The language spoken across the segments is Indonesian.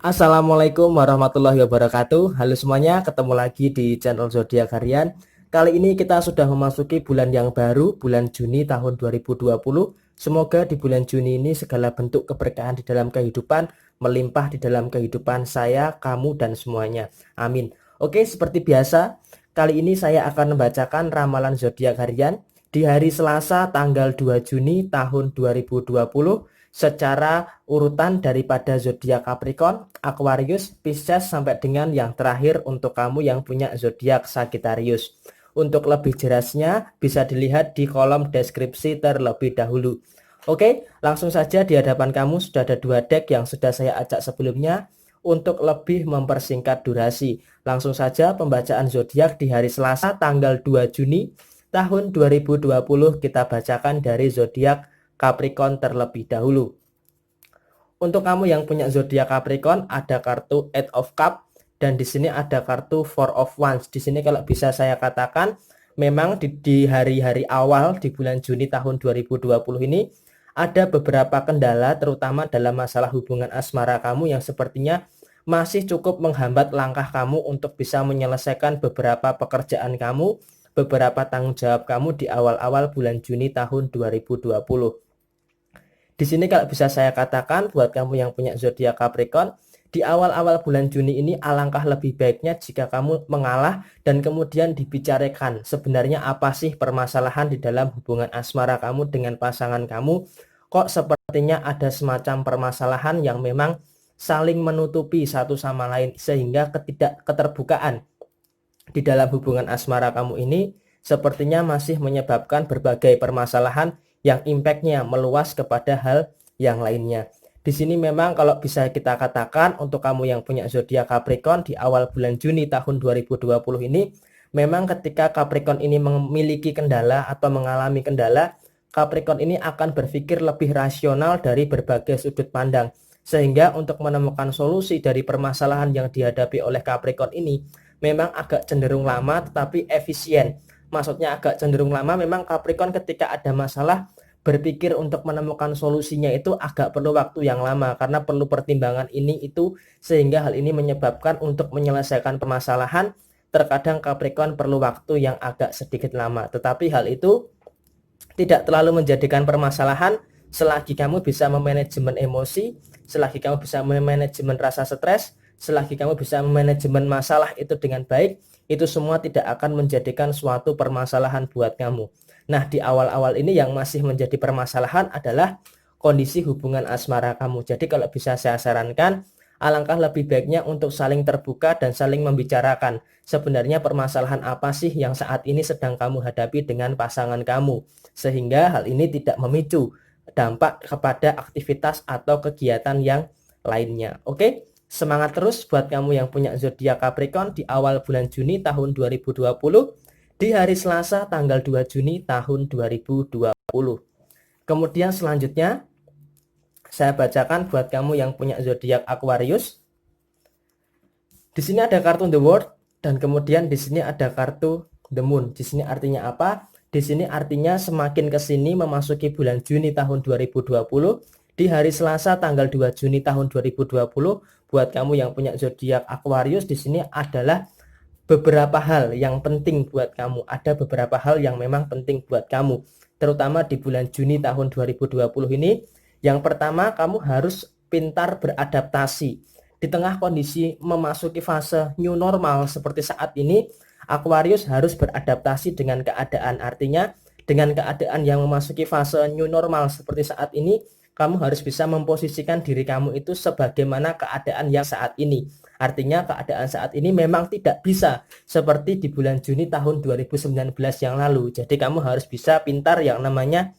Assalamualaikum warahmatullahi wabarakatuh. Halo semuanya, ketemu lagi di channel Zodiak Harian. Kali ini kita sudah memasuki bulan yang baru, bulan Juni tahun 2020. Semoga di bulan Juni ini segala bentuk keberkahan di dalam kehidupan melimpah di dalam kehidupan saya, kamu, dan semuanya. Amin. Oke, seperti biasa, kali ini saya akan membacakan ramalan Zodiak Harian di hari Selasa tanggal 2 Juni tahun 2020 secara urutan daripada zodiak Capricorn, Aquarius, Pisces sampai dengan yang terakhir untuk kamu yang punya zodiak Sagittarius. Untuk lebih jelasnya bisa dilihat di kolom deskripsi terlebih dahulu. Oke, langsung saja di hadapan kamu sudah ada dua deck yang sudah saya ajak sebelumnya. Untuk lebih mempersingkat durasi, langsung saja pembacaan zodiak di hari Selasa tanggal 2 Juni tahun 2020 kita bacakan dari zodiak Capricorn terlebih dahulu. Untuk kamu yang punya zodiak Capricorn, ada kartu Eight of Cup dan di sini ada kartu Four of Wands. Di sini kalau bisa saya katakan, memang di hari-hari awal di bulan Juni tahun 2020 ini ada beberapa kendala terutama dalam masalah hubungan asmara kamu yang sepertinya masih cukup menghambat langkah kamu untuk bisa menyelesaikan beberapa pekerjaan kamu, beberapa tanggung jawab kamu di awal-awal bulan Juni tahun 2020. Di sini kalau bisa saya katakan buat kamu yang punya zodiak Capricorn, di awal-awal bulan Juni ini alangkah lebih baiknya jika kamu mengalah dan kemudian dibicarakan sebenarnya apa sih permasalahan di dalam hubungan asmara kamu dengan pasangan kamu. Kok sepertinya ada semacam permasalahan yang memang saling menutupi satu sama lain sehingga keterbukaan di dalam hubungan asmara kamu ini sepertinya masih menyebabkan berbagai permasalahan yang impactnya meluas kepada hal yang lainnya. Di sini memang kalau bisa kita katakan untuk kamu yang punya zodiak Capricorn di awal bulan Juni tahun 2020 ini, memang ketika Capricorn ini memiliki kendala atau mengalami kendala, Capricorn ini akan berpikir lebih rasional dari berbagai sudut pandang. Sehingga untuk menemukan solusi dari permasalahan yang dihadapi oleh Capricorn ini memang agak cenderung lama tetapi efisien. Maksudnya agak cenderung lama, memang Capricorn ketika ada masalah berpikir untuk menemukan solusinya itu agak perlu waktu yang lama karena perlu pertimbangan ini itu, sehingga hal ini menyebabkan untuk menyelesaikan permasalahan terkadang Capricorn perlu waktu yang agak sedikit lama. Tetapi hal itu tidak terlalu menjadikan permasalahan selagi kamu bisa memanajemen emosi, selagi kamu bisa memanajemen rasa stres, selagi kamu bisa memanajemen masalah itu dengan baik, itu semua tidak akan menjadikan suatu permasalahan buat kamu. Nah, di awal-awal ini yang masih menjadi permasalahan adalah kondisi hubungan asmara kamu. Jadi kalau bisa saya sarankan, alangkah lebih baiknya untuk saling terbuka dan saling membicarakan sebenarnya permasalahan apa sih yang saat ini sedang kamu hadapi dengan pasangan kamu, sehingga hal ini tidak memicu dampak kepada aktivitas atau kegiatan yang lainnya. Oke? Semangat terus buat kamu yang punya zodiak Capricorn di awal bulan Juni tahun 2020 di hari Selasa tanggal 2 Juni tahun 2020. Kemudian selanjutnya saya bacakan buat kamu yang punya zodiak Aquarius. Di sini ada kartu The World dan kemudian di sini ada kartu The Moon. Di sini artinya apa? Di sini artinya semakin ke sini memasuki bulan Juni tahun 2020 di hari Selasa tanggal 2 Juni tahun 2020 buat kamu yang punya zodiak Aquarius, di sini adalah beberapa hal yang penting buat kamu. Ada beberapa hal yang memang penting buat kamu, terutama di bulan Juni tahun 2020 ini. Yang pertama, kamu harus pintar beradaptasi. Di tengah kondisi memasuki fase new normal seperti saat ini, Aquarius harus beradaptasi dengan keadaan. Artinya, dengan keadaan yang memasuki fase new normal seperti saat ini, kamu harus bisa memposisikan diri kamu itu sebagaimana keadaan yang saat ini. Artinya keadaan saat ini memang tidak bisa seperti di bulan Juni tahun 2019 yang lalu. Jadi kamu harus bisa pintar yang namanya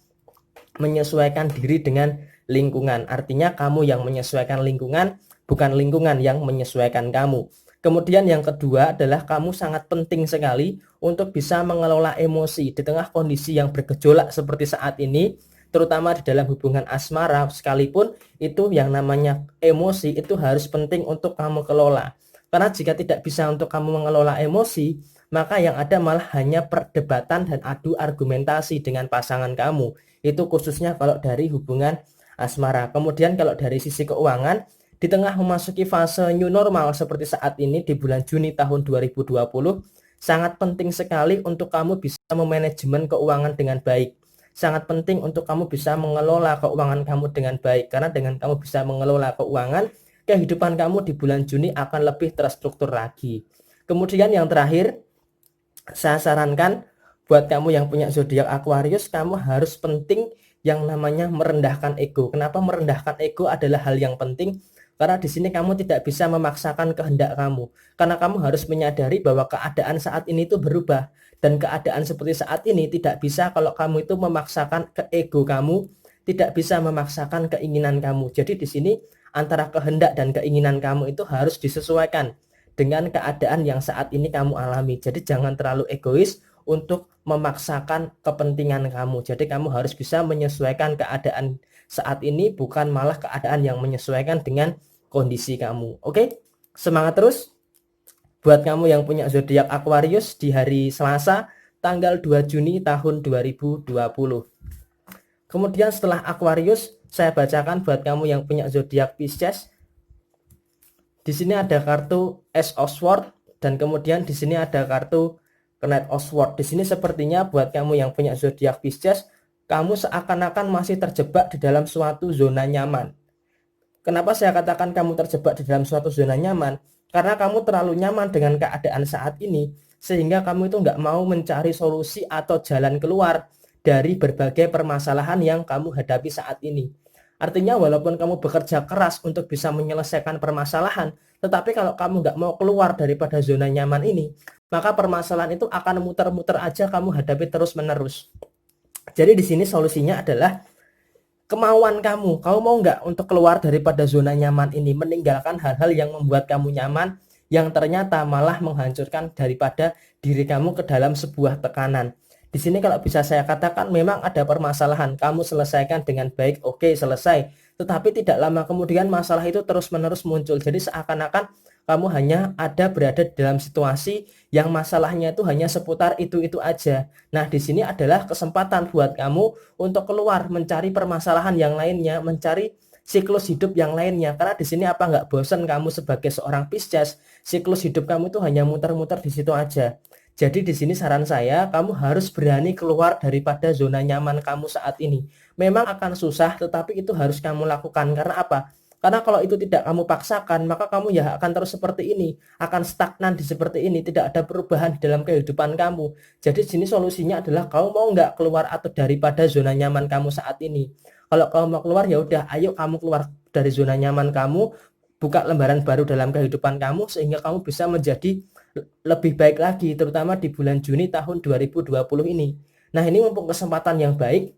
menyesuaikan diri dengan lingkungan. Artinya kamu yang menyesuaikan lingkungan, bukan lingkungan yang menyesuaikan kamu. Kemudian yang kedua adalah kamu sangat penting sekali untuk bisa mengelola emosi di tengah kondisi yang bergejolak seperti saat ini, terutama di dalam hubungan asmara sekalipun, itu yang namanya emosi itu harus penting untuk kamu kelola. Karena jika tidak bisa untuk kamu mengelola emosi, maka yang ada malah hanya perdebatan dan adu argumentasi dengan pasangan kamu. Itu khususnya kalau dari hubungan asmara. Kemudian kalau dari sisi keuangan, Di tengah memasuki fase new normal seperti saat ini di bulan Juni tahun 2020, sangat penting sekali untuk kamu bisa memanajemen keuangan dengan baik. Sangat penting untuk kamu bisa mengelola keuangan kamu dengan baik, karena dengan kamu bisa mengelola keuangan, kehidupan kamu di bulan Juni akan lebih terstruktur lagi. Kemudian yang terakhir, saya sarankan buat kamu yang punya zodiak Aquarius, kamu harus penting yang namanya merendahkan ego. Kenapa merendahkan ego adalah hal yang penting? Karena di sini kamu tidak bisa memaksakan kehendak kamu. Karena kamu harus menyadari bahwa keadaan saat ini itu berubah. Dan keadaan seperti saat ini tidak bisa kalau kamu itu memaksakan ke ego kamu, tidak bisa memaksakan keinginan kamu. Jadi di sini antara kehendak dan keinginan kamu itu harus disesuaikan dengan keadaan yang saat ini kamu alami. Jadi jangan terlalu egois untuk memaksakan kepentingan kamu. Jadi kamu harus bisa menyesuaikan keadaan saat ini, bukan malah keadaan yang menyesuaikan dengan kondisi kamu. Oke? Semangat terus buat kamu yang punya zodiak Aquarius di hari Selasa tanggal 2 Juni tahun 2020. Kemudian setelah Aquarius, saya bacakan buat kamu yang punya zodiak Pisces. Di sini ada kartu Ace of Swords dan kemudian di sini ada kartu Knight of Swords. Di sini sepertinya buat kamu yang punya zodiak Pisces, kamu seakan-akan masih terjebak di dalam suatu zona nyaman. Kenapa saya katakan kamu terjebak di dalam suatu zona nyaman? Karena kamu terlalu nyaman dengan keadaan saat ini, sehingga kamu itu nggak mau mencari solusi atau jalan keluar dari berbagai permasalahan yang kamu hadapi saat ini. Artinya walaupun kamu bekerja keras untuk bisa menyelesaikan permasalahan, tetapi kalau kamu nggak mau keluar daripada zona nyaman ini, maka permasalahan itu akan muter-muter aja kamu hadapi terus-menerus. Jadi di sini solusinya adalah kemauan kamu mau nggak untuk keluar daripada zona nyaman ini, meninggalkan hal-hal yang membuat kamu nyaman, yang ternyata malah menghancurkan daripada diri kamu ke dalam sebuah tekanan. Di sini kalau bisa saya katakan memang ada permasalahan, kamu selesaikan dengan baik, oke, selesai. Tetapi tidak lama kemudian masalah itu terus-menerus muncul. Jadi seakan-akan kamu hanya berada dalam situasi yang masalahnya itu hanya seputar itu aja. Nah, di sini adalah kesempatan buat kamu untuk keluar, mencari permasalahan yang lainnya, mencari siklus hidup yang lainnya. Karena di sini apa nggak bosan kamu sebagai seorang Pisces, siklus hidup kamu itu hanya muter-muter di situ aja. Jadi di sini saran saya, kamu harus berani keluar daripada zona nyaman kamu saat ini. Memang akan susah, tetapi itu harus kamu lakukan. Karena apa? Karena kalau itu tidak kamu paksakan, maka kamu ya akan terus seperti ini, akan stagnan di seperti ini, tidak ada perubahan di dalam kehidupan kamu. Jadi sini solusinya adalah kamu mau nggak keluar atau daripada zona nyaman kamu saat ini. Kalau kamu mau keluar, ya udah, ayo kamu keluar dari zona nyaman kamu, buka lembaran baru dalam kehidupan kamu sehingga kamu bisa menjadi lebih baik lagi, terutama di bulan Juni tahun 2020 ini. Nah, ini mumpung kesempatan yang baik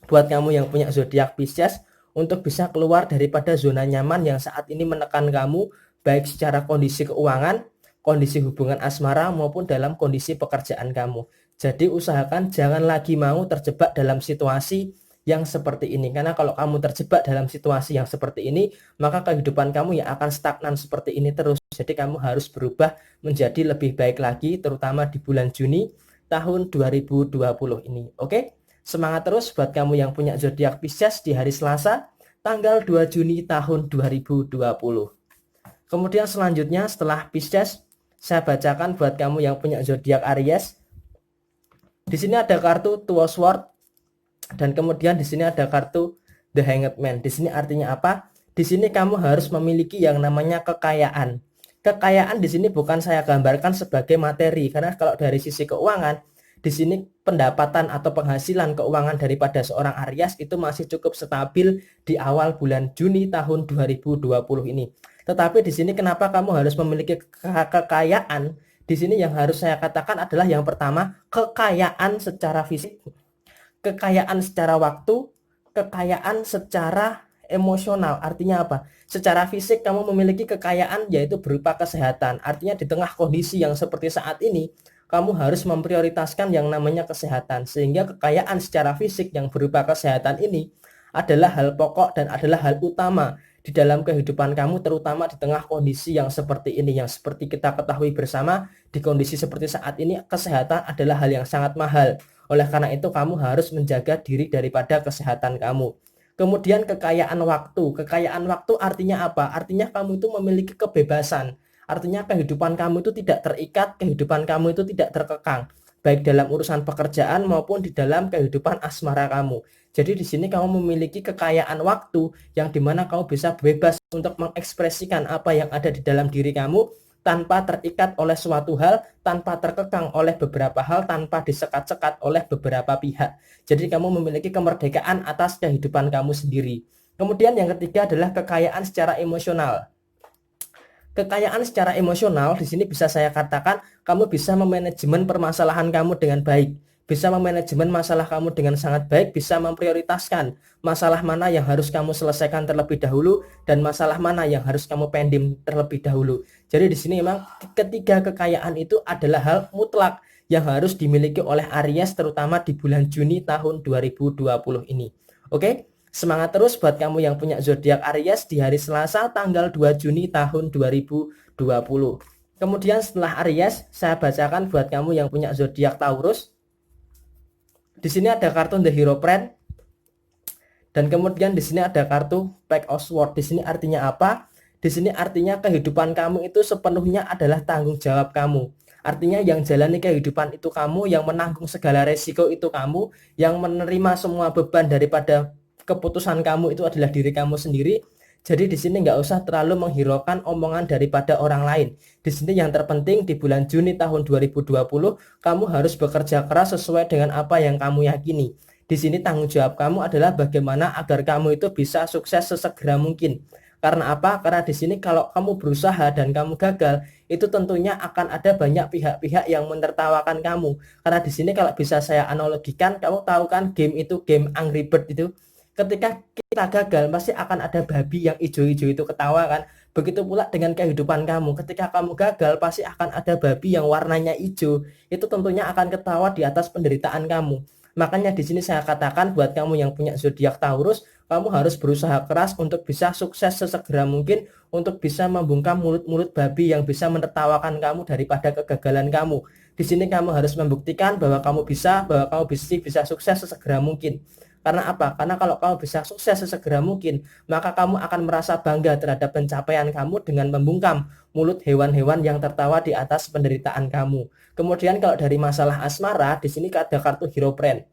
buat kamu yang punya zodiak Pisces untuk bisa keluar daripada zona nyaman yang saat ini menekan kamu, baik secara kondisi keuangan, kondisi hubungan asmara, maupun dalam kondisi pekerjaan kamu. Jadi usahakan jangan lagi mau terjebak dalam situasi yang seperti ini. Karena kalau kamu terjebak dalam situasi yang seperti ini, maka kehidupan kamu yang akan stagnan seperti ini terus. Jadi kamu harus berubah menjadi lebih baik lagi, terutama di bulan Juni tahun 2020 ini. Oke? Semangat terus buat kamu yang punya zodiak Pisces di hari Selasa tanggal 2 Juni tahun 2020. Kemudian selanjutnya setelah Pisces, saya bacakan buat kamu yang punya zodiak Aries. Di sini ada kartu Two of Swords dan kemudian di sini ada kartu The Hanged Man. Di sini artinya apa? Di sini kamu harus memiliki yang namanya kekayaan. Kekayaan di sini bukan saya gambarkan sebagai materi, karena kalau dari sisi keuangan, di sini pendapatan atau penghasilan keuangan daripada seorang Aries itu masih cukup stabil di awal bulan Juni tahun 2020 ini. Tetapi di sini kenapa kamu harus memiliki kekayaan? Di sini yang harus saya katakan adalah yang pertama, kekayaan secara fisik, kekayaan secara waktu, kekayaan secara emosional. Artinya apa? Secara fisik kamu memiliki kekayaan yaitu berupa kesehatan. Artinya di tengah kondisi yang seperti saat ini, kamu harus memprioritaskan yang namanya kesehatan. Sehingga kekayaan secara fisik yang berupa kesehatan ini adalah hal pokok dan adalah hal utama di dalam kehidupan kamu, terutama di tengah kondisi yang seperti ini. Yang seperti kita ketahui bersama, di kondisi seperti saat ini, kesehatan adalah hal yang sangat mahal. Oleh karena itu kamu harus menjaga diri daripada kesehatan kamu. Kemudian kekayaan waktu. Kekayaan waktu artinya apa? Artinya kamu itu memiliki kebebasan. Artinya kehidupan kamu itu tidak terikat, kehidupan kamu itu tidak terkekang, baik dalam urusan pekerjaan maupun di dalam kehidupan asmara kamu. Jadi di sini kamu memiliki kekayaan waktu yang dimana kamu bisa bebas untuk mengekspresikan apa yang ada di dalam diri kamu tanpa terikat oleh suatu hal, tanpa terkekang oleh beberapa hal, tanpa disekat-sekat oleh beberapa pihak. Jadi kamu memiliki kemerdekaan atas kehidupan kamu sendiri. Kemudian yang ketiga adalah kekayaan secara emosional. Kekayaan secara emosional di sini bisa saya katakan kamu bisa memanajemen permasalahan kamu dengan baik, bisa memanajemen masalah kamu dengan sangat baik, bisa memprioritaskan masalah mana yang harus kamu selesaikan terlebih dahulu dan masalah mana yang harus kamu pending terlebih dahulu. Jadi di sini memang ketiga kekayaan itu adalah hal mutlak yang harus dimiliki oleh Aries terutama di bulan Juni tahun 2020 ini. Oke? Semangat terus buat kamu yang punya zodiak Aries di hari Selasa tanggal 2 Juni tahun 2020. Kemudian setelah Aries, saya bacakan buat kamu yang punya zodiak Taurus. Di sini ada kartu The Hierophant dan kemudian di sini ada kartu Pack of Swords. Di sini artinya apa? Di sini artinya kehidupan kamu itu sepenuhnya adalah tanggung jawab kamu. Artinya yang jalani kehidupan itu kamu, yang menanggung segala resiko itu kamu, yang menerima semua beban daripada keputusan kamu itu adalah diri kamu sendiri. Jadi di sini nggak usah terlalu menghiraukan omongan daripada orang lain. Di sini yang terpenting di bulan Juni tahun 2020 kamu harus bekerja keras sesuai dengan apa yang kamu yakini. Di sini tanggung jawab kamu adalah bagaimana agar kamu itu bisa sukses sesegera mungkin. Karena apa? Karena di sini kalau kamu berusaha dan kamu gagal, itu tentunya akan ada banyak pihak-pihak yang menertawakan kamu. Karena di sini kalau bisa saya analogikan, kamu tahu kan game itu, game Angry Bird itu. Ketika kita gagal pasti akan ada babi yang hijau-hijau itu ketawa kan. Begitu pula dengan kehidupan kamu, ketika kamu gagal pasti akan ada babi yang warnanya hijau, itu tentunya akan ketawa di atas penderitaan kamu. Makanya di sini saya katakan buat kamu yang punya zodiak Taurus, kamu harus berusaha keras untuk bisa sukses sesegera mungkin, untuk bisa membungkam mulut-mulut babi yang bisa menertawakan kamu daripada kegagalan kamu. Di sini kamu harus membuktikan bahwa kamu bisa sukses sesegera mungkin. Karena apa? Karena kalau kamu bisa sukses sesegera mungkin, maka kamu akan merasa bangga terhadap pencapaian kamu dengan membungkam mulut hewan-hewan yang tertawa di atas penderitaan kamu. Kemudian kalau dari masalah asmara, di sini ada kartu Hierophant.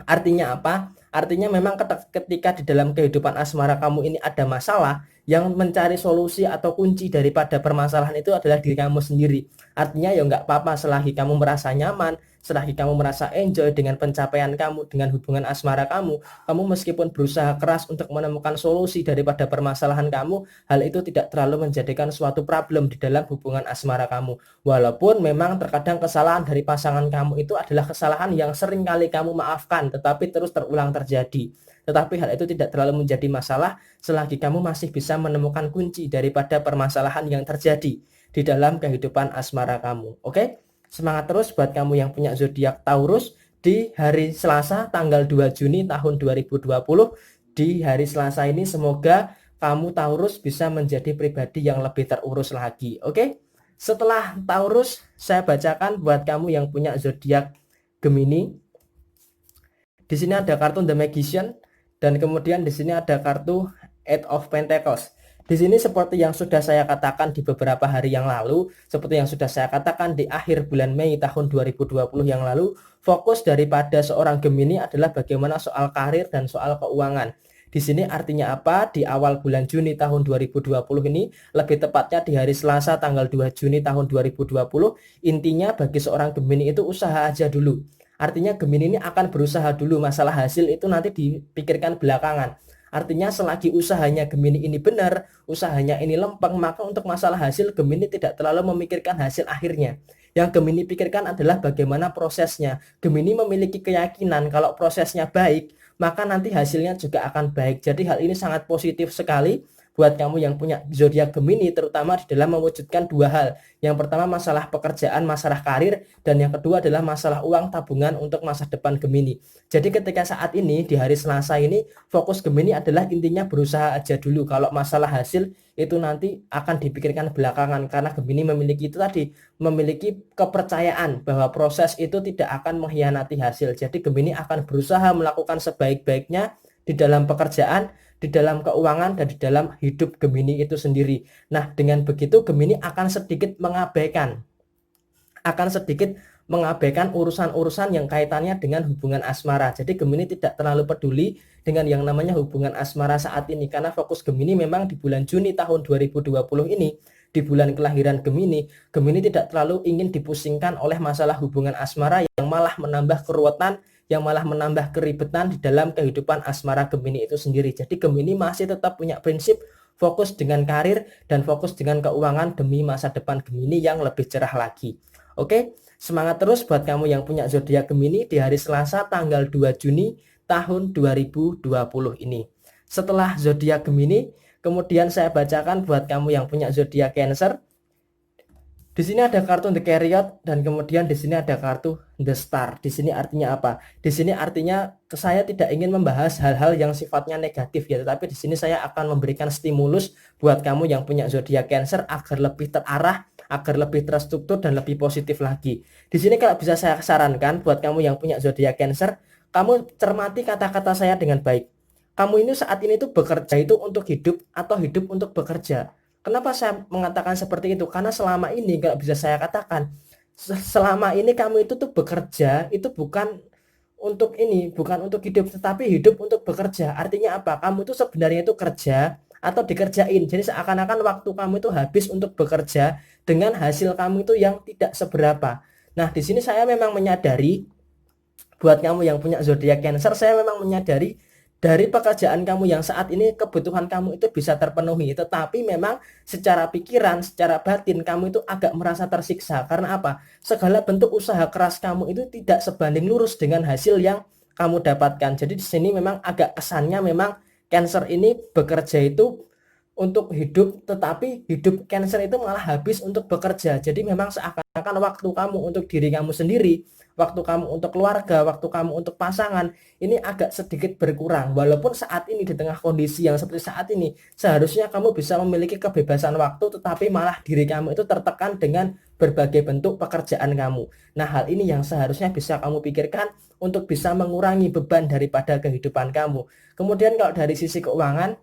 Artinya apa? Artinya memang ketika di dalam kehidupan asmara kamu ini ada masalah, yang mencari solusi atau kunci daripada permasalahan itu adalah diri kamu sendiri. Artinya ya nggak apa-apa selagi kamu merasa nyaman, selagi kamu merasa enjoy dengan pencapaian kamu, dengan hubungan asmara kamu meskipun berusaha keras untuk menemukan solusi daripada permasalahan kamu, hal itu tidak terlalu menjadikan suatu problem di dalam hubungan asmara kamu. Walaupun memang terkadang kesalahan dari pasangan kamu itu adalah kesalahan yang sering kali kamu maafkan, tetapi terus terulang terjadi. Tetapi hal itu tidak terlalu menjadi masalah selagi kamu masih bisa menemukan kunci daripada permasalahan yang terjadi di dalam kehidupan asmara kamu. Oke? Semangat terus buat kamu yang punya zodiak Taurus di hari Selasa tanggal 2 Juni tahun 2020. Di hari Selasa ini semoga kamu Taurus bisa menjadi pribadi yang lebih terurus lagi. Oke? Setelah Taurus, saya bacakan buat kamu yang punya zodiak Gemini. Di sini ada kartu The Magician dan kemudian di sini ada kartu Eight of Pentacles. Di sini seperti yang sudah saya katakan di beberapa hari yang lalu, seperti yang sudah saya katakan di akhir bulan Mei tahun 2020 yang lalu, fokus daripada seorang Gemini adalah bagaimana soal karir dan soal keuangan. Di sini artinya apa? Di awal bulan Juni tahun 2020 ini, lebih tepatnya di hari Selasa tanggal 2 Juni tahun 2020, intinya bagi seorang Gemini itu usaha aja dulu. Artinya Gemini ini akan berusaha dulu, masalah hasil itu nanti dipikirkan belakangan. Artinya selagi usahanya Gemini ini benar, usahanya ini lempeng, maka untuk masalah hasil Gemini tidak terlalu memikirkan hasil akhirnya. Yang Gemini pikirkan adalah bagaimana prosesnya. Gemini memiliki keyakinan kalau prosesnya baik, maka nanti hasilnya juga akan baik. Jadi hal ini sangat positif sekali buat kamu yang punya zodiak Gemini, terutama di dalam mewujudkan dua hal. Yang pertama masalah pekerjaan, masalah karir, dan yang kedua adalah masalah uang tabungan untuk masa depan Gemini. Jadi ketika saat ini di hari Selasa ini, fokus Gemini adalah intinya berusaha aja dulu. Kalau masalah hasil itu nanti akan dipikirkan belakangan, karena Gemini memiliki itu tadi, memiliki kepercayaan bahwa proses itu tidak akan mengkhianati hasil. Jadi Gemini akan berusaha melakukan sebaik-baiknya di dalam pekerjaan, di dalam keuangan, dan di dalam hidup Gemini itu sendiri. Nah, dengan begitu Gemini akan sedikit mengabaikan urusan-urusan yang kaitannya dengan hubungan asmara. Jadi Gemini tidak terlalu peduli dengan yang namanya hubungan asmara saat ini, karena fokus Gemini memang di bulan Juni tahun 2020 ini, di bulan kelahiran Gemini, Gemini tidak terlalu ingin dipusingkan oleh masalah hubungan asmara yang malah menambah keruwetan, yang malah menambah keribetan di dalam kehidupan asmara Gemini itu sendiri. Jadi Gemini masih tetap punya prinsip fokus dengan karir dan fokus dengan keuangan demi masa depan Gemini yang lebih cerah lagi. Oke, semangat terus buat kamu yang punya zodiak Gemini di hari Selasa tanggal 2 Juni tahun 2020 ini. Setelah zodiak Gemini, kemudian saya bacakan buat kamu yang punya zodiak Cancer. Di sini ada kartu The Chariot dan kemudian di sini ada kartu The Star. Di sini artinya apa? Di sini artinya saya tidak ingin membahas hal-hal yang sifatnya negatif ya, tetapi di sini saya akan memberikan stimulus buat kamu yang punya zodiak Cancer agar lebih terarah, agar lebih terstruktur dan lebih positif lagi. Di sini kalau bisa saya sarankan buat kamu yang punya zodiak Cancer, kamu cermati kata-kata saya dengan baik. Kamu ini saat ini tuh bekerja itu untuk hidup atau hidup untuk bekerja. Kenapa saya mengatakan seperti itu? Karena selama ini kalau bisa saya katakan, selama ini kamu itu tuh bekerja itu bukan untuk hidup, tetapi hidup untuk bekerja. Artinya apa? Kamu itu sebenarnya itu kerja atau dikerjain. Jadi seakan-akan waktu kamu itu habis untuk bekerja dengan hasil kamu itu yang tidak seberapa. Nah, di sini saya memang menyadari buat kamu yang punya zodiak Cancer, saya memang menyadari dari pekerjaan kamu yang saat ini kebutuhan kamu itu bisa terpenuhi, tetapi memang secara pikiran, secara batin kamu itu agak merasa tersiksa. Karena apa? Segala bentuk usaha keras kamu itu tidak sebanding lurus dengan hasil yang kamu dapatkan. Jadi di sini memang agak kesannya memang Cancer ini bekerja itu untuk hidup, tetapi hidup Cancer itu malah habis untuk bekerja. Jadi memang seakan-akan waktu kamu untuk diri kamu sendiri, waktu kamu untuk keluarga, waktu kamu untuk pasangan, ini agak sedikit berkurang. Walaupun saat ini di tengah kondisi yang seperti saat ini, seharusnya kamu bisa memiliki kebebasan waktu, tetapi malah diri kamu itu tertekan dengan berbagai bentuk pekerjaan kamu. Nah, hal ini yang seharusnya bisa kamu pikirkan untuk bisa mengurangi beban daripada kehidupan kamu. Kemudian kalau dari sisi keuangan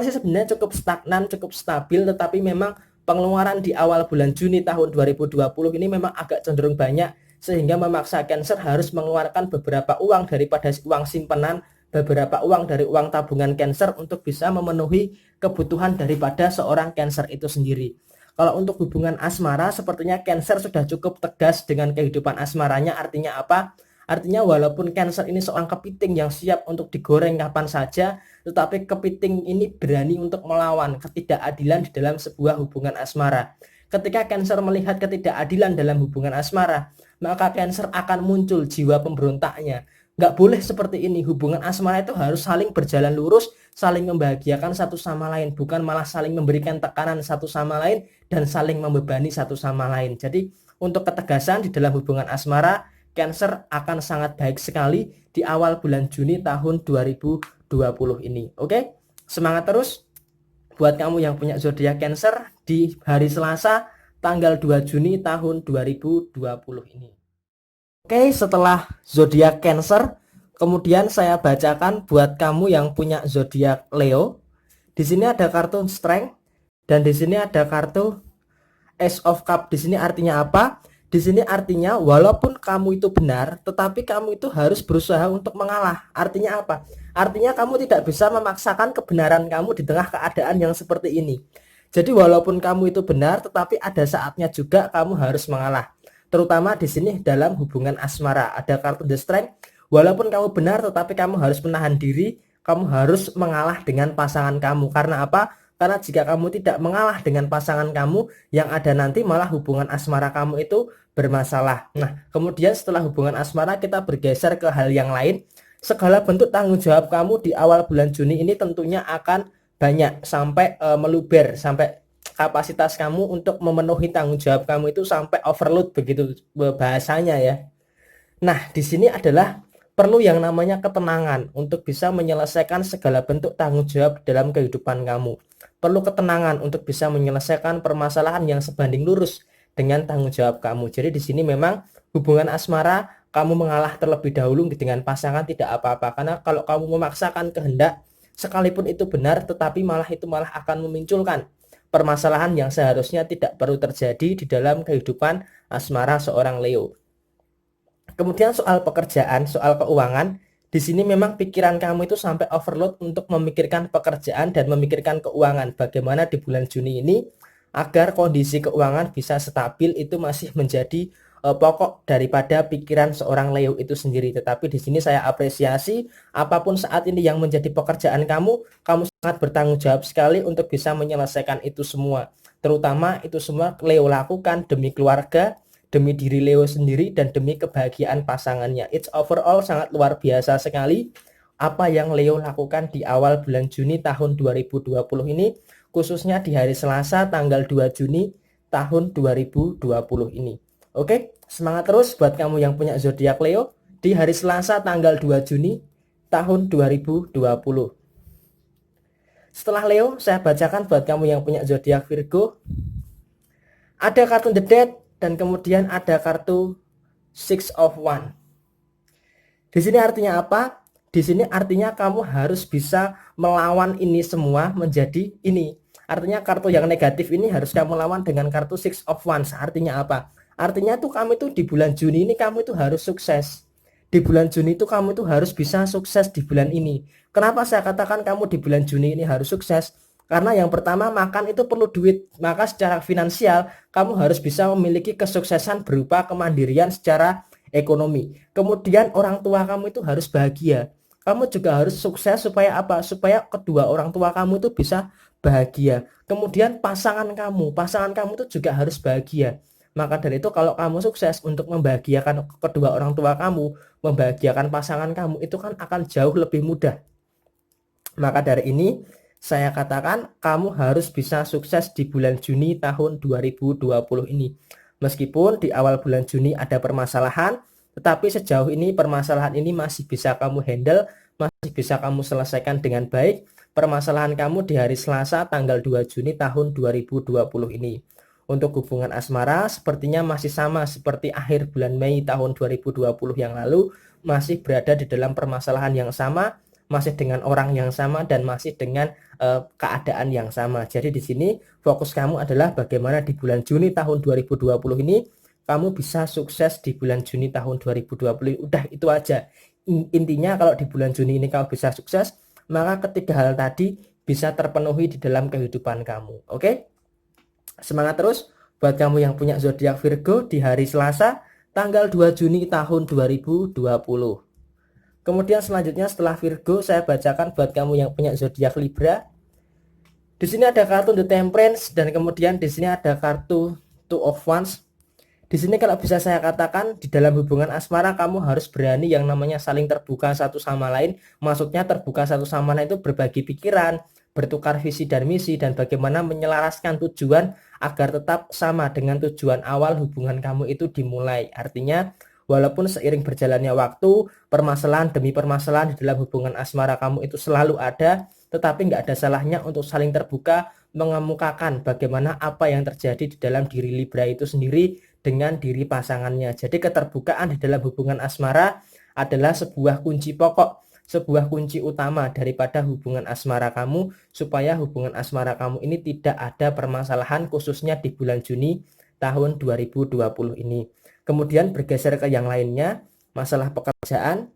sih sebenarnya cukup stagnan, cukup stabil, tetapi memang pengeluaran di awal bulan Juni tahun 2020 ini memang agak cenderung banyak, sehingga memaksa Cancer harus mengeluarkan beberapa uang daripada uang simpanan, beberapa uang dari uang tabungan Cancer untuk bisa memenuhi kebutuhan daripada seorang Cancer itu sendiri. Kalau untuk hubungan asmara, sepertinya Cancer sudah cukup tegas dengan kehidupan asmaranya. Artinya apa? Artinya walaupun Cancer ini seorang kepiting yang siap untuk digoreng kapan saja, tetapi kepiting ini berani untuk melawan ketidakadilan di dalam sebuah hubungan asmara. Ketika Cancer melihat ketidakadilan dalam hubungan asmara, maka Cancer akan muncul jiwa pemberontaknya. Nggak boleh seperti ini. Hubungan asmara itu harus saling berjalan lurus, saling membahagiakan satu sama lain, bukan malah saling memberikan tekanan satu sama lain dan saling membebani satu sama lain. Jadi untuk ketegasan di dalam hubungan asmara, Cancer akan sangat baik sekali di awal bulan Juni tahun 2020 ini. Oke, semangat terus buat kamu yang punya zodiak Cancer di hari Selasa tanggal 2 Juni tahun 2020 ini. Oke, setelah zodiak Cancer, kemudian saya bacakan buat kamu yang punya zodiak Leo. Di sini ada kartu Strength dan di sini ada kartu Ace of Cup. Di sini artinya apa? Di sini artinya walaupun kamu itu benar, tetapi kamu itu harus berusaha untuk mengalah. Artinya apa? Artinya kamu tidak bisa memaksakan kebenaran kamu di tengah keadaan yang seperti ini. Jadi walaupun kamu itu benar, tetapi ada saatnya juga kamu harus mengalah. Terutama di sini dalam hubungan asmara. Ada kartu The Strength. Walaupun kamu benar, tetapi kamu harus menahan diri. Kamu harus mengalah dengan pasangan kamu. Karena apa? Karena jika kamu tidak mengalah dengan pasangan kamu, yang ada nanti malah hubungan asmara kamu itu bermasalah. Nah, kemudian setelah hubungan asmara kita bergeser ke hal yang lain. Segala bentuk tanggung jawab kamu di awal bulan Juni ini tentunya akan banyak sampai meluber, sampai kapasitas kamu untuk memenuhi tanggung jawab kamu itu sampai overload begitu bahasanya ya. Nah, di sini adalah perlu yang namanya ketenangan untuk bisa menyelesaikan segala bentuk tanggung jawab dalam kehidupan kamu. Perlu ketenangan untuk bisa menyelesaikan permasalahan yang sebanding lurus dengan tanggung jawab kamu. Jadi di sini memang hubungan asmara kamu mengalah terlebih dahulu dengan pasangan tidak apa-apa. Karena kalau kamu memaksakan kehendak, sekalipun itu benar, tetapi itu malah akan memunculkan permasalahan yang seharusnya tidak perlu terjadi di dalam kehidupan asmara seorang Leo. Kemudian soal pekerjaan, soal keuangan, di sini memang pikiran kamu itu sampai overload untuk memikirkan pekerjaan dan memikirkan keuangan. Bagaimana di bulan Juni ini agar kondisi keuangan bisa stabil itu masih menjadi pokok daripada pikiran seorang Leo itu sendiri. Tetapi di sini saya apresiasi apapun saat ini yang menjadi pekerjaan kamu sangat bertanggung jawab sekali untuk bisa menyelesaikan itu semua. Terutama itu semua Leo lakukan demi keluarga, demi diri Leo sendiri, dan demi kebahagiaan pasangannya. It's overall sangat luar biasa sekali apa yang Leo lakukan di awal bulan Juni tahun 2020 ini, khususnya di hari Selasa tanggal 2 Juni tahun 2020 ini. Oke, semangat terus buat kamu yang punya zodiak Leo di hari Selasa tanggal 2 Juni tahun 2020. Setelah Leo, saya bacakan buat kamu yang punya zodiak Virgo. Ada kartu The Death dan kemudian ada kartu Six of Wands. Di sini artinya apa? Di sini artinya kamu harus bisa melawan ini semua menjadi ini. Artinya kartu yang negatif ini harus kamu lawan dengan kartu Six of Wands. Artinya apa? Artinya tuh kamu itu di bulan Juni ini kamu itu harus sukses. Di bulan Juni itu kamu itu harus bisa sukses di bulan ini. Kenapa saya katakan kamu di bulan Juni ini harus sukses? Karena yang pertama, makan itu perlu duit. Maka secara finansial kamu harus bisa memiliki kesuksesan berupa kemandirian secara ekonomi. Kemudian orang tua kamu itu harus bahagia. Kamu juga harus sukses supaya apa? Supaya kedua orang tua kamu itu bisa bahagia. Kemudian pasangan kamu itu juga harus bahagia. Maka dari itu kalau kamu sukses untuk membahagiakan kedua orang tua kamu, membahagiakan pasangan kamu, itu kan akan jauh lebih mudah. Maka dari ini saya katakan kamu harus bisa sukses di bulan Juni tahun 2020 ini. Meskipun di awal bulan Juni ada permasalahan, tetapi sejauh ini permasalahan ini masih bisa kamu handle, masih bisa kamu selesaikan dengan baik. Permasalahan kamu di hari Selasa tanggal 2 Juni tahun 2020 ini. Untuk hubungan asmara sepertinya masih sama seperti akhir bulan Mei tahun 2020 yang lalu, masih berada di dalam permasalahan yang sama, masih dengan orang yang sama, dan masih dengan keadaan yang sama. Jadi di sini fokus kamu adalah bagaimana di bulan Juni tahun 2020 ini kamu bisa sukses di bulan Juni tahun 2020. Udah itu aja. Intinya kalau di bulan Juni ini kamu bisa sukses, maka ketiga hal tadi bisa terpenuhi di dalam kehidupan kamu. Oke? Semangat terus buat kamu yang punya zodiak Virgo di hari Selasa tanggal 2 Juni tahun 2020. Kemudian selanjutnya setelah Virgo saya bacakan buat kamu yang punya zodiak Libra. Di sini ada kartu The Temperance dan kemudian di sini ada kartu Two of Wands. Di sini kalau bisa saya katakan di dalam hubungan asmara kamu harus berani yang namanya saling terbuka satu sama lain. Maksudnya terbuka satu sama lain itu berbagi pikiran, bertukar visi dan misi, dan bagaimana menyelaraskan tujuan agar tetap sama dengan tujuan awal hubungan kamu itu dimulai. Artinya walaupun seiring berjalannya waktu, permasalahan demi permasalahan di dalam hubungan asmara kamu itu selalu ada, tetapi nggak ada salahnya untuk saling terbuka mengemukakan bagaimana apa yang terjadi di dalam diri Libra itu sendiri dengan diri pasangannya. Jadi keterbukaan di dalam hubungan asmara adalah sebuah kunci pokok, sebuah kunci utama daripada hubungan asmara kamu, supaya hubungan asmara kamu ini tidak ada permasalahan khususnya di bulan Juni tahun 2020 ini. Kemudian bergeser ke yang lainnya, masalah pekerjaan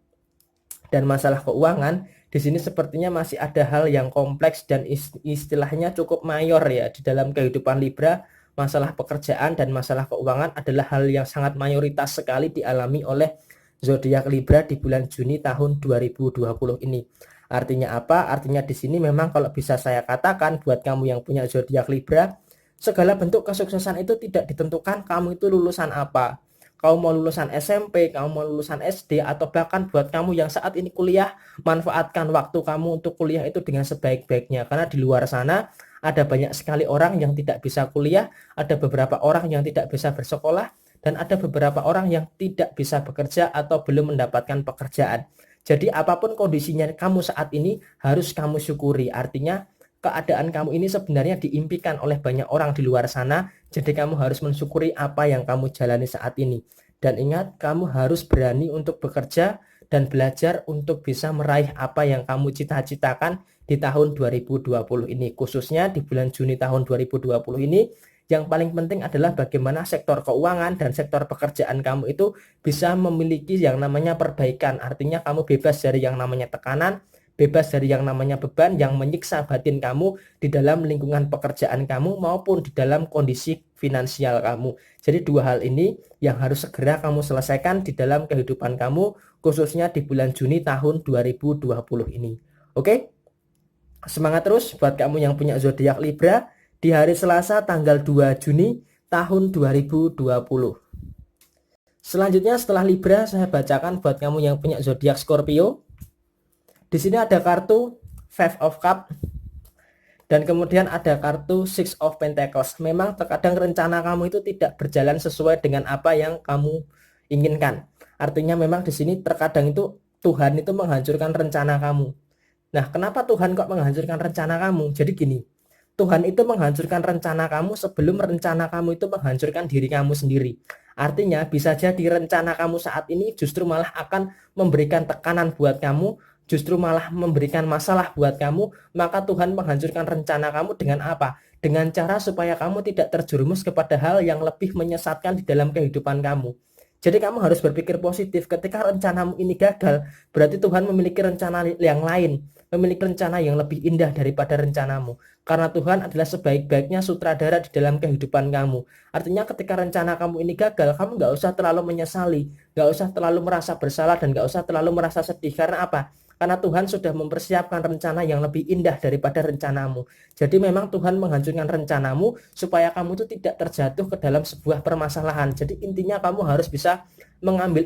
dan masalah keuangan. Di sini sepertinya masih ada hal yang kompleks dan istilahnya cukup mayor ya di dalam kehidupan Libra. Masalah pekerjaan dan masalah keuangan adalah hal yang sangat mayoritas sekali dialami oleh zodiak Libra di bulan Juni tahun 2020 ini. Artinya apa? Artinya di sini memang kalau bisa saya katakan buat kamu yang punya zodiak Libra, segala bentuk kesuksesan itu tidak ditentukan kamu itu lulusan apa. Kamu mau lulusan SMP, kamu mau lulusan SD, atau bahkan buat kamu yang saat ini kuliah, manfaatkan waktu kamu untuk kuliah itu dengan sebaik-baiknya. Karena di luar sana ada banyak sekali orang yang tidak bisa kuliah, ada beberapa orang yang tidak bisa bersekolah, dan ada beberapa orang yang tidak bisa bekerja atau belum mendapatkan pekerjaan. Jadi apapun kondisinya kamu saat ini harus kamu syukuri. Artinya keadaan kamu ini sebenarnya diimpikan oleh banyak orang di luar sana. Jadi kamu harus mensyukuri apa yang kamu jalani saat ini. Dan ingat, kamu harus berani untuk bekerja dan belajar untuk bisa meraih apa yang kamu cita-citakan di tahun 2020 ini. Khususnya di bulan Juni tahun 2020 ini, yang paling penting adalah bagaimana sektor keuangan dan sektor pekerjaan kamu itu bisa memiliki yang namanya perbaikan. Artinya kamu bebas dari yang namanya tekanan, bebas dari yang namanya beban yang menyiksa batin kamu di dalam lingkungan pekerjaan kamu maupun di dalam kondisi finansial kamu. Jadi dua hal ini yang harus segera kamu selesaikan di dalam kehidupan kamu, khususnya di bulan Juni tahun 2020 ini. Oke? Semangat terus buat kamu yang punya zodiak Libra di hari Selasa tanggal 2 Juni tahun 2020. Selanjutnya setelah Libra, saya bacakan buat kamu yang punya zodiak Scorpio. Di sini ada kartu Five of Cups dan kemudian ada kartu Six of Pentacles. Memang terkadang rencana kamu itu tidak berjalan sesuai dengan apa yang kamu inginkan. Artinya memang di sini terkadang itu Tuhan itu menghancurkan rencana kamu. Nah, kenapa Tuhan kok menghancurkan rencana kamu? Jadi gini, Tuhan itu menghancurkan rencana kamu sebelum rencana kamu itu menghancurkan diri kamu sendiri. Artinya bisa jadi rencana kamu saat ini justru malah akan memberikan tekanan buat kamu, justru malah memberikan masalah buat kamu, maka Tuhan menghancurkan rencana kamu dengan apa? Dengan cara supaya kamu tidak terjerumus kepada hal yang lebih menyesatkan di dalam kehidupan kamu. Jadi kamu harus berpikir positif. Ketika rencanamu ini gagal, berarti Tuhan memiliki rencana yang lain, memiliki rencana yang lebih indah daripada rencanamu. Karena Tuhan adalah sebaik-baiknya sutradara di dalam kehidupan kamu. Artinya ketika rencana kamu ini gagal, kamu nggak usah terlalu menyesali, nggak usah terlalu merasa bersalah, dan nggak usah terlalu merasa sedih. Karena apa? Karena Tuhan sudah mempersiapkan rencana yang lebih indah daripada rencanamu. Jadi memang Tuhan menghancurkan rencanamu supaya kamu itu tidak terjatuh ke dalam sebuah permasalahan. Jadi intinya kamu harus bisa mengambil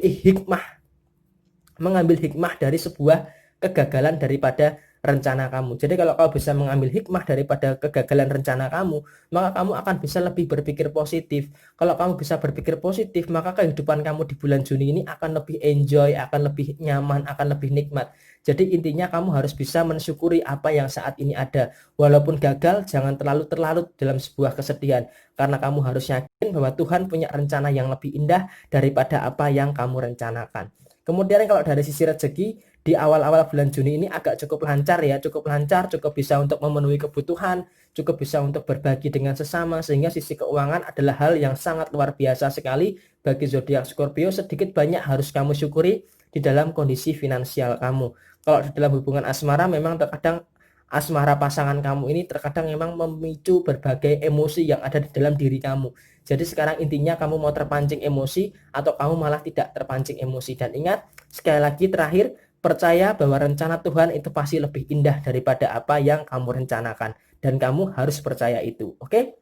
hikmah dari sebuah kegagalan daripada rencana kamu. Jadi kalau kamu bisa mengambil hikmah daripada kegagalan rencana kamu, maka kamu akan bisa lebih berpikir positif. Kalau kamu bisa berpikir positif, maka kehidupan kamu di bulan Juni ini akan lebih enjoy, akan lebih nyaman, akan lebih nikmat. Jadi intinya kamu harus bisa mensyukuri apa yang saat ini ada. Walaupun gagal, jangan terlalu terlarut dalam sebuah kesedihan. Karena kamu harus yakin bahwa Tuhan punya rencana yang lebih indah daripada apa yang kamu rencanakan. Kemudian kalau dari sisi rezeki, di awal-awal bulan Juni ini agak cukup lancar ya, cukup lancar, cukup bisa untuk memenuhi kebutuhan, cukup bisa untuk berbagi dengan sesama, sehingga sisi keuangan adalah hal yang sangat luar biasa sekali bagi zodiak Scorpio. Sedikit banyak harus kamu syukuri di dalam kondisi finansial kamu. Kalau di dalam hubungan asmara, memang terkadang asmara pasangan kamu ini terkadang memang memicu berbagai emosi yang ada di dalam diri kamu. Jadi sekarang intinya kamu mau terpancing emosi atau kamu malah tidak terpancing emosi. Dan ingat, sekali lagi terakhir, percaya bahwa rencana Tuhan itu pasti lebih indah daripada apa yang kamu rencanakan. Dan kamu harus percaya itu. Oke?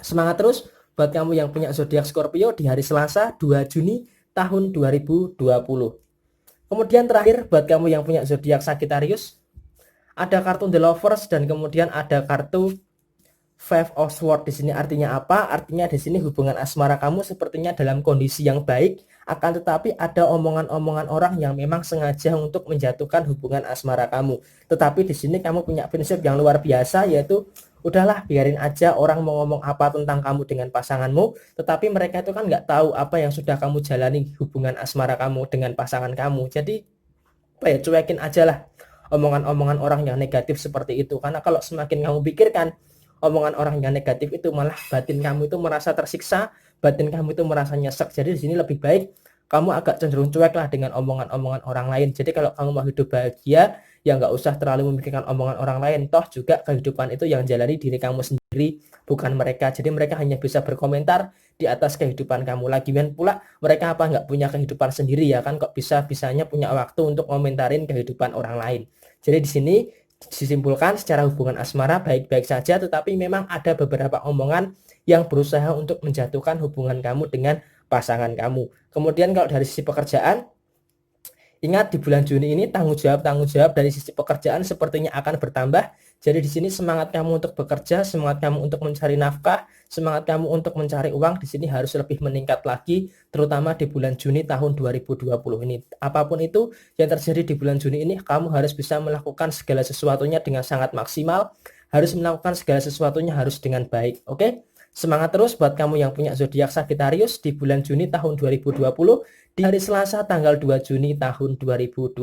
Semangat terus buat kamu yang punya zodiak Scorpio di hari Selasa 2 Juni tahun 2020. Kemudian terakhir buat kamu yang punya zodiak Sagittarius, ada kartu The Lovers dan kemudian ada kartu Five of Swords. Di sini artinya apa? Artinya di sini hubungan asmara kamu sepertinya dalam kondisi yang baik, akan tetapi ada omongan-omongan orang yang memang sengaja untuk menjatuhkan hubungan asmara kamu. Tetapi di sini kamu punya prinsip yang luar biasa, yaitu udahlah biarin aja orang mau ngomong apa tentang kamu dengan pasanganmu, tetapi mereka itu kan nggak tahu apa yang sudah kamu jalani hubungan asmara kamu dengan pasangan kamu. Jadi apa ya, cuekin aja lah omongan-omongan orang yang negatif seperti itu. Karena kalau semakin kamu pikirkan omongan orang yang negatif itu, malah batin kamu itu merasa tersiksa, batin kamu itu merasa nyesek. Jadi di sini lebih baik kamu agak cenderung cuek lah dengan omongan-omongan orang lain. Jadi kalau kamu mau hidup bahagia, ya nggak usah terlalu memikirkan omongan orang lain. Toh juga kehidupan itu yang jalani diri kamu sendiri, bukan mereka. Jadi mereka hanya bisa berkomentar di atas kehidupan kamu. Lagian pula mereka apa nggak punya kehidupan sendiri ya kan? Kok bisanya punya waktu untuk komentarin kehidupan orang lain. Jadi di sini disimpulkan secara hubungan asmara baik-baik saja, tetapi memang ada beberapa omongan yang berusaha untuk menjatuhkan hubungan kamu dengan pasangan kamu. Kemudian kalau dari sisi pekerjaan, ingat di bulan Juni ini tanggung jawab dari sisi pekerjaan sepertinya akan bertambah. Jadi di sini semangat kamu untuk bekerja, semangat kamu untuk mencari nafkah, semangat kamu untuk mencari uang di sini harus lebih meningkat lagi, terutama di bulan Juni tahun 2020 ini. Apapun itu yang terjadi di bulan Juni ini, kamu harus bisa melakukan segala sesuatunya dengan sangat maksimal, harus melakukan segala sesuatunya harus dengan baik. Oke? Semangat terus buat kamu yang punya zodiak Sagittarius di bulan Juni tahun 2020 di hari Selasa tanggal 2 Juni tahun 2020.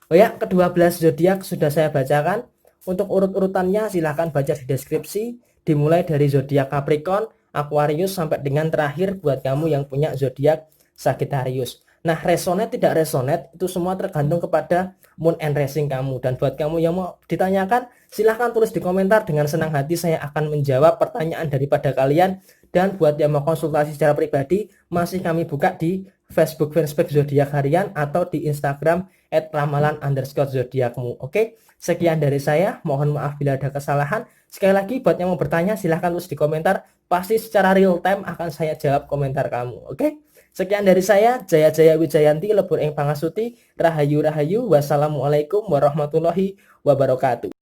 Oh ya, ke-12 zodiak sudah saya bacakan. Untuk urut-urutannya silahkan baca di deskripsi, dimulai dari zodiak Capricorn, Aquarius sampai dengan terakhir buat kamu yang punya zodiak Sagittarius. Nah, resonate tidak resonate itu semua tergantung kepada moon and rising kamu. Dan buat kamu yang mau ditanyakan, silahkan tulis di komentar, dengan senang hati saya akan menjawab pertanyaan daripada kalian. Dan buat yang mau konsultasi secara pribadi, masih kami buka di Facebook fanspage Zodiak Harian atau di Instagram @ramalan_zodiakmu. Oke, sekian dari saya. Mohon maaf bila ada kesalahan. Sekali lagi buat yang mau bertanya silahkan tulis di komentar. Pasti secara real time akan saya jawab komentar kamu. Oke. Sekian dari saya, Jaya Jaya Wijayanti, Lebur Ing Pangasuti, Rahayu Rahayu, wassalamualaikum warahmatullahi wabarakatuh.